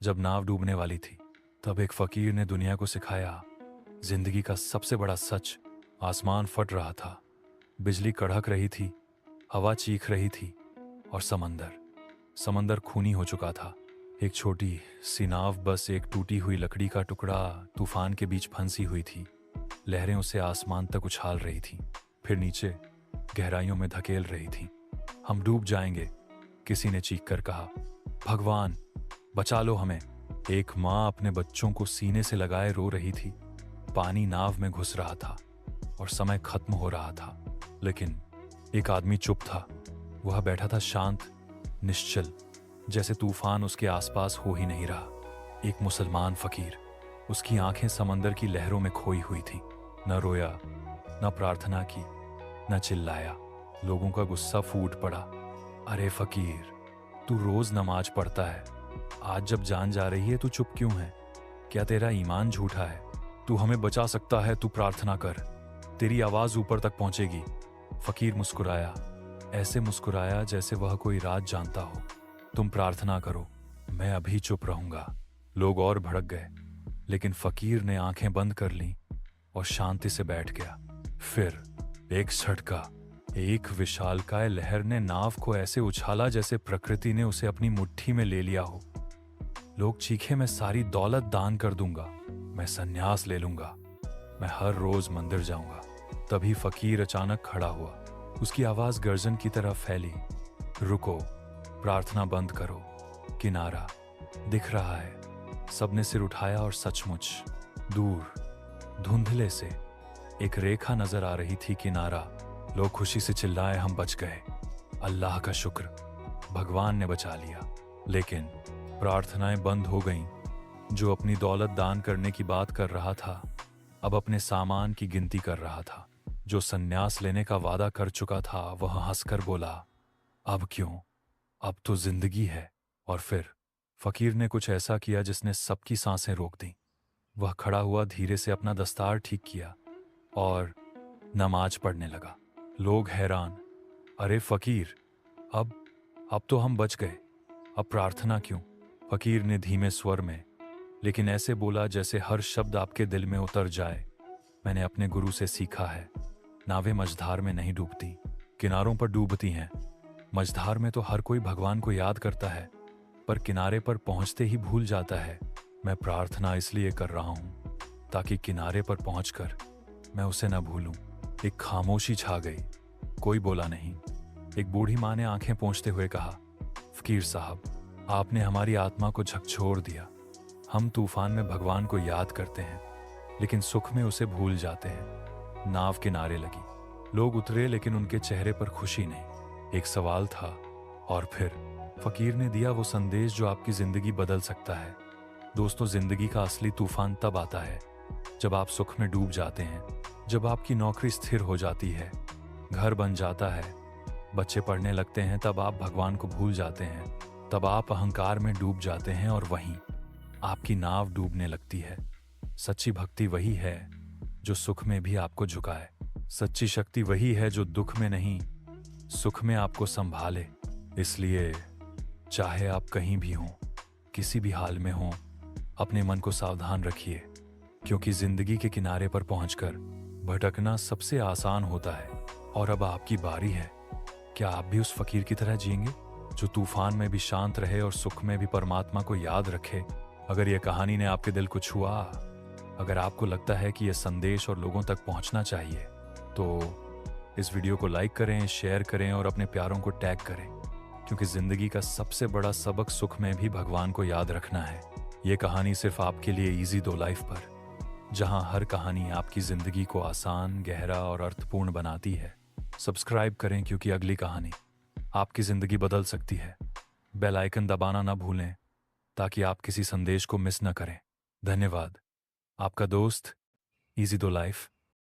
जब नाव डूबने वाली थी, तब एक फकीर ने दुनिया को सिखाया, जिंदगी का सबसे बड़ा सच। आसमान फट रहा था, बिजली कड़क रही थी, हवा चीख रही थी, और समंदर समंदर खूनी हो चुका था। एक छोटी सी नाव बस एक टूटी हुई लकड़ी का टुकड़ा तूफान के बीच फंसी हुई थी। लहरें उसे आसमान तक उछाल रही थीं, फिर नीचे गहराइयों में धकेल रही थीं। हम डूब जाएंगे, किसी ने चीख कर कहा। भगवान, बचा लो हमें। एक माँ अपने बच्चों को सीने से लगाए रो रही थी। पानी नाव में घुस रहा था और समय खत्म हो रहा था, लेकिन एक आदमी चुप था। वह बैठा था शांत, निश्चल, जैसे तूफान उसके आसपास हो ही नहीं रहा। एक मुसलमान फकीर। उसकी आंखें समंदर की लहरों में खोई हुई थीं। न रोया, न प्रार्थना की, न चिल्लाया। लोगों का गुस्सा फूट पड़ा। अरे फकीर, तू रोज नमाज पढ़ता है, आज जब जान जा रही है तू चुप क्यों है? क्या तेरा ईमान झूठा है? तू हमें बचा सकता है, तू प्रार्थना कर, तेरी आवाज ऊपर तक पहुंचेगी। फकीर मुस्कुराया, ऐसे मुस्कुराया जैसे वह कोई राज जानता हो। तुम प्रार्थना करो, मैं अभी चुप रहूंगा। लोग और भड़क गए, लेकिन फकीर ने आंखें बंद कर लीं और शांति से बैठ गया। फिर एक झटका, एक विशालकाय लहर ने नाव को ऐसे उछाला जैसे प्रकृति ने उसे अपनी मुट्ठी में ले लिया हो। लोग चीखे, मैं सारी दौलत दान कर दूंगा, मैं संन्यास ले लूंगा, मैं हर रोज मंदिर जाऊंगा। तभी फकीर अचानक खड़ा हुआ। उसकी आवाज गर्जन की तरह फैली। रुको, प्रार्थना बंद करो, किनारा दिख रहा है। सबने सिर उठाया और सचमुच दूर धुंधले से एक रेखा नजर आ रही थी, किनारा। लोग खुशी से चिल्लाए, हम बच गए, अल्लाह का शुक्र, भगवान ने बचा लिया। लेकिन प्रार्थनाएं बंद हो गईं। जो अपनी दौलत दान करने की बात कर रहा था, अब अपने सामान की गिनती कर रहा था। जो सन्यास लेने का वादा कर चुका था, वह हंसकर बोला, अब क्यों, अब तो जिंदगी है। और फिर फकीर ने कुछ ऐसा किया जिसने सबकी सांसें रोक दी। वह खड़ा हुआ, धीरे से अपना दस्तार ठीक किया और नमाज पढ़ने लगा। लोग हैरान, अरे फकीर, अब तो हम बच गए, अब प्रार्थना क्यों? फकीर ने धीमे स्वर में, लेकिन ऐसे बोला जैसे हर शब्द आपके दिल में उतर जाए, मैंने अपने गुरु से सीखा है, नावें मझधार में नहीं डूबती, किनारों पर डूबती हैं। मझधार में तो हर कोई भगवान को याद करता है, पर किनारे पर पहुंचते ही भूल जाता है। मैं प्रार्थना इसलिए कर रहा हूं ताकि किनारे पर पहुंचकर मैं उसे न भूलूं। एक खामोशी छा गई, कोई बोला नहीं। एक बूढ़ी माँ ने आंखें पोंछते हुए कहा, फकीर साहब, आपने हमारी आत्मा को झकझोर दिया। हम तूफान में भगवान को याद करते हैं, लेकिन सुख में उसे भूल जाते हैं। नाव किनारे लगी। लोग उतरे, लेकिन उनके चेहरे पर खुशी नहीं। एक सवाल था, और फिर फकीर ने दिया वो संदेश जो आपकी जिंदगी बदल सकता है। दोस्तों, जिंदगी का असली तूफान तब आता है जब आप सुख में डूब जाते हैं, जब आपकी नौकरी स्थिर हो जाती है, घर बन जाता है, बच्चे पढ़ने लगते हैं, तब आप भगवान को भूल जाते हैं, तब आप अहंकार में डूब जाते हैं और वहीं आपकी नाव डूबने लगती है। सच्ची भक्ति वही है जो सुख में भी आपको झुकाए। सच्ची शक्ति वही है जो दुख में नहीं, सुख में आपको संभाले। इसलिए चाहे आप कहीं भी हों, किसी भी हाल में हों, अपने मन को सावधान रखिए, क्योंकि जिंदगी के किनारे पर पहुंचकर भटकना सबसे आसान होता है। और अब आपकी बारी है। क्या आप भी उस फकीर की तरह जिएंगे, जो तूफान में भी शांत रहे और सुख में भी परमात्मा को याद रखे? अगर यह कहानी ने आपके दिल को छुआ, अगर आपको लगता है कि यह संदेश और लोगों तक पहुंचना चाहिए, तो इस वीडियो को लाइक करें, शेयर करें और अपने प्यारों को टैग करें, क्योंकि जिंदगी का सबसे बड़ा सबक सुख में भी भगवान को याद रखना है। यह कहानी सिर्फ आपके लिए इजी दो लाइफ पर, जहां हर कहानी आपकी जिंदगी को आसान, गहरा और अर्थपूर्ण बनाती है। सब्सक्राइब करें, क्योंकि अगली कहानी आपकी जिंदगी बदल सकती है। बेल आइकन दबाना ना भूलें, ताकि आप किसी संदेश को मिस न करें। धन्यवाद। आपका दोस्त, इजी दो लाइफ।